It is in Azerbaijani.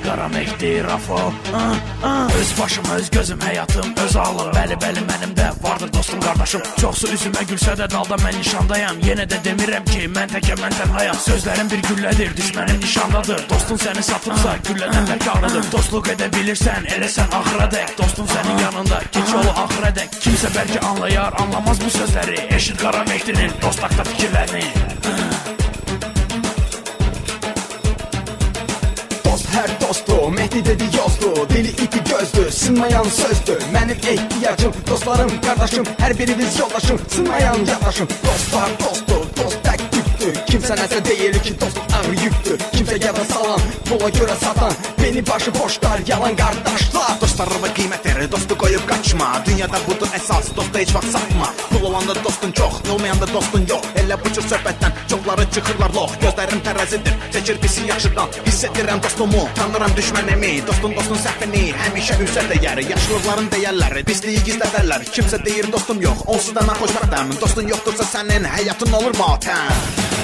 Qara Mehdi Rafo Öz başım, öz gözüm, həyatım, öz alım Bəli, mənim də vardır dostum, qardaşım Çoxsu üzümə gülsə də dalda mən nişandayam Yenə də demirəm ki, mən təkəm, mən tənhayam Sözlərim bir güllədir, düşmənim nişandadır Dostun səni satıbsa, güllədən bəlkə ağrıdır Dostluq edə bilirsən, elə sən axıra dək Dostun sənin yanında, keç yolu axıra dək Kimsə bəlkə anlayar, anlamaz bu sözləri Eşit Qara Mehdinin dost haqda fikirlərini Hər dostu, Mehdi dedi yozdu Dili iti gözdü, sınmayan sözdü Mənim ehtiyacım, dostlarım, qardaşım Hər biriniz yoldaşım, sınmayan yadaşım Dostlar dostdur, dost tək tüktür Kimsə nəsə deyir ki, dost ağır yüktür Kimsə yada salan, pula görə satan Beni başı boşlar, yalan qardaşlar Dostlarıma qiymət verir, dostu qoyub qaçma Dünyada budur əsas, dosta heç vaxt satma Pul olanda dostun çox, olmayanda dostun yox Elə bu cür söhbətdən çoxları çıxırlar lox Gözlərim tərəzidir, çəkir pisi yaxşıdan Hiss edirəm dostumu, tanıram düşmənimi Dostun səhvini, həmişə üzə dəyər Yaşlıqların deyərləri, pisliyi gizlədərlər Kimsə deyir dostum yox, onsuz da mən xoşbəxtəm Dostun yoxdursa sənin həyatın olur matəm